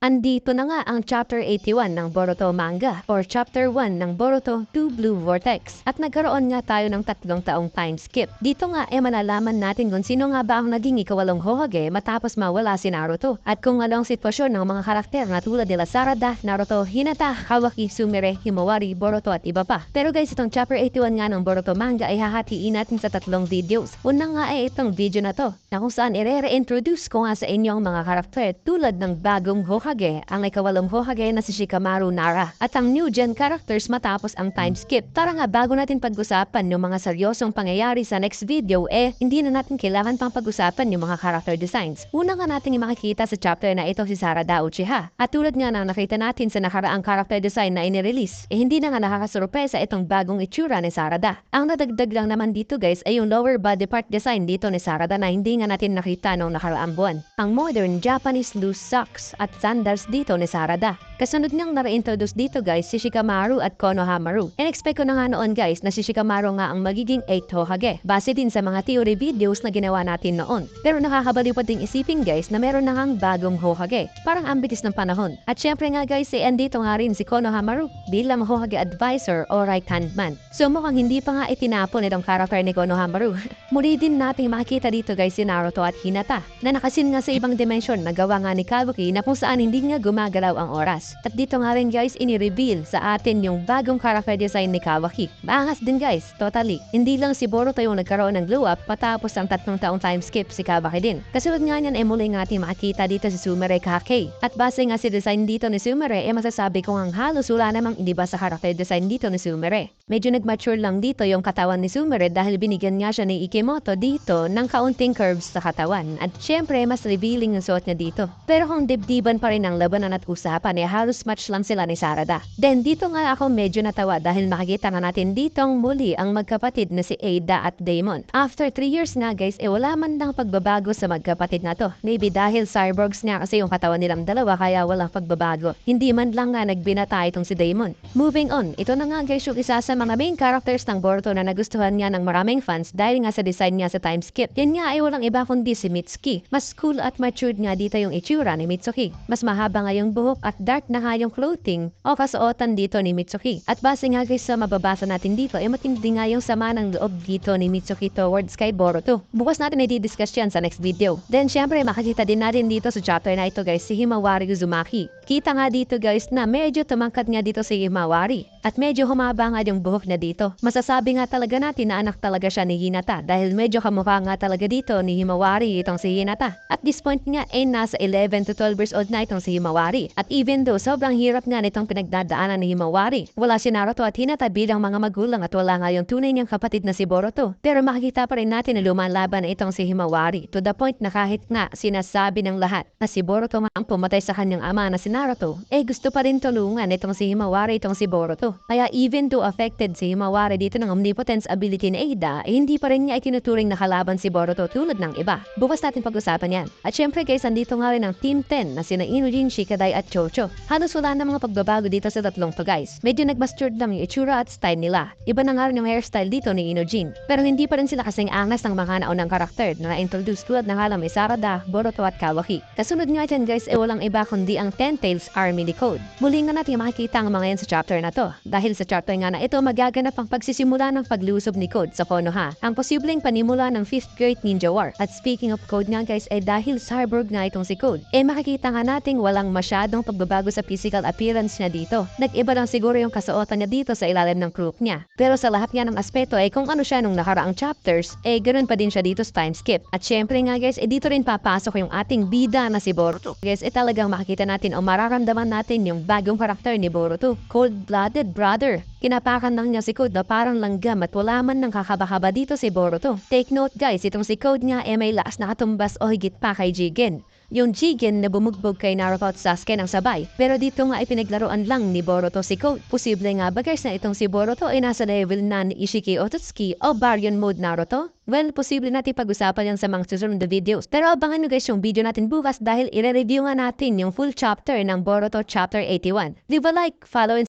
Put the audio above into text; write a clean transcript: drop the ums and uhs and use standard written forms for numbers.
Andito na nga ang Chapter 81 ng Boruto manga or Chapter 1 ng Boruto 2 Blue Vortex at nagkaroon nga tayo ng 3 taong time skip. Dito nga malalaman natin kung sino nga ba ang naging ikawalong Hokage matapos mawala si Naruto at kung anong sitwasyon ng mga karakter na tulad nila Sarada, Naruto, Hinata, Kawaki, Sumire, Himawari, Boruto at iba pa. Pero guys, itong Chapter 81 nga ng Boruto manga ay hahatiin natin sa 3 videos. Una nga ay itong video na to na kung saan i-reintroduce ko nga sa inyong mga karakter tulad ng bagong Hokage, ang ikawalong Hokage na si Shikamaru Nara at ang new gen characters matapos ang time skip. Tara nga, bago natin pag-usapan yung mga seryosong pangyayari sa next video, hindi na natin kailangan pang pag-usapan yung mga character designs. Una nga natin makikita sa chapter na ito si Sarada Uchiha. At tulad nga na nakita natin sa nakaraang character design na inirelease, hindi na nga nakakasurpresa itong bagong itsura ni Sarada. Ang nadagdag lang naman dito guys ay yung lower body part design dito ni Sarada na hindi nga natin nakita nung nakaraang buwan. Ang modern Japanese loose socks at sandals dito ni Sarada. Kasunod niyang na-reintroduce dito guys si Shikamaru at Konohamaru. In-expect ko na nga noon guys na si Shikamaru nga ang magiging 8th Hokage base din sa mga theory videos na ginawa natin noon. Pero nakakabaliw pa ding isipin guys na meron na ngang bagong Hokage. Parang ang bilis ng panahon. At syempre nga guys andito nga rin si Konohamaru bilang Hokage advisor o right hand man. So mukhang hindi pa nga itinapon itong character ni Konohamaru. Muli din nating makikita dito guys si Naruto at Hinata na nakasin nga sa ibang dimensyon na gawa nga ni Kawaki na kung saan hindi nga gumagalaw ang oras. At dito nga rin guys ini-reveal sa atin yung bagong character design ni Kawaki. Maangas din guys, totally. Hindi lang si Boruto yung nagkaroon ng glow up patapos ang 3 taong time skip, si Kawaki din. Kasunod nga niyan muli nga natin makikita dito si Sumire Kake. At base nga si design dito ni Sumire masasabi kong ang halos wala namang iniba sa character design dito ni Sumire. Medyo nag-mature lang dito yung katawan ni Sumire dahil binigyan nga siya ni Ikimoto dito ng kaunting curves sa katawan. At syempre mas revealing ang suot niya dito. Pero kung dibdiban pa rin ang labanan at usapan halos match lang sila ni Sarada. Then dito nga ako medyo natawa dahil makikita nga natin ditong muli ang magkapatid na si Ada at Daemon. After 3 years na guys wala man lang pagbabago sa magkapatid na to. Maybe dahil cyborgs nga kasi yung katawan nilang dalawa kaya walang pagbabago. Hindi man lang nga nagbinata itong si Daemon. Moving on, ito na nga guys yung isa sa mga main characters ng Boruto na nagustuhan niya ng maraming fans dahil nga sa design niya sa time skip. Yan nga ay walang iba kundi si Mitsuki. Mas cool at matured nga dito yung itsura ni Mitsuki. Mas mahaba nga yung buhok at dark na nga yung clothing o kasuotan dito ni Mitsuki. At base nga guys sa mababasa natin dito matindi nga yung sama ng loob dito ni Mitsuki towards kay Boruto. Bukas natin i-discuss yan sa next video. Then syempre makikita din natin dito sa chapter na ito guys si Himawari Uzumaki. Kita nga dito guys na medyo tumangkad nga dito si Himawari at medyo humaba nga yung buhok na dito. Masasabi nga talaga natin na anak talaga siya ni Hinata dahil medyo kamukha nga talaga dito ni Himawari itong si Hinata. At this point nga nasa 11 to 12 years old na itong si Himawari. At even though sobrang hirap nga nitong pinagdadaanan ni Himawari, wala si Naruto at Hinata bilang mga magulang at wala nga yung tunay niyang kapatid na si Boruto. Pero makikita pa rin natin na lumalaban na itong si Himawari to the point na kahit nga sinasabi ng lahat na si Boruto nga ang pumatay sa kanyang ama na si Naruto, gusto pa rin tulungan itong si Himawari itong si Boruto. Kaya even though affected si Himawari dito ng omnipotence ability ni Ada, hindi pa rin niya itinuturing na kalaban si Boruto tulad ng iba. Bukas natin pag-usapan yan. At syempre guys, andito nga rin ang Team 10 na sina Inujin, Shikadai at Chocho. Halos wala na mga pagbabago dito sa tatlong to guys. Medyo nag-matured lang yung itsura at style nila. Iba na nga rin yung hairstyle dito ni Inujin. Pero hindi pa rin sila kasing angas ng mga naunang karakter na na-introduce tulad ng alam ni Sarada, Boruto at Kawaki. Kasunod nga dyan guys walang iba kundi ang Ten Tails Army ni Code. Muli nga natin makikita ang mga yan sa chapter na to. Dahil sa chapter nga na ito magaganap ang pagsisimula ng paglusob ni Code sa Konoha. Ang posibleng panimula ng 5th Great Ninja War. At speaking of Code nga guys dahil cyborg nga itong si Code, makikita nga nating walang masyadong pagbabago sa physical appearance niya dito. Nag-iba lang siguro yung kasuotan niya dito sa ilalim ng crook niya. Pero sa lahat nga ng aspeto kung ano siya nung nakaraang chapters, ganoon pa din siya dito sa time skip. At syempre nga guys, dito rin papasok yung ating bida na si Boruto. Guys, talagang makikita natin o mararamdaman natin yung bagong karakter ni Boruto. Cold-blooded brother. Kinapakan lang niya si Code na parang langgam at wala man ng kakaba-kaba dito si Boruto. Take note guys, itong si Code nga may lakas na katumbas o higit pa kay Jigen. Yung Jigen na bumugbog kay Naruto at Sasuke ng sabay. Pero dito nga pinaglaruan lang ni Boruto si Code. Posible nga ba guys na itong si Boruto nasa level na ni Ishiki Otsuki o Baryon Mode Naruto? Well, posible natin pag-usapan yan sa mga susunod na videos. Pero abangan nyo guys yung video natin bukas dahil i-review nga natin yung full chapter ng Boruto Chapter 81. Leave a like, follow and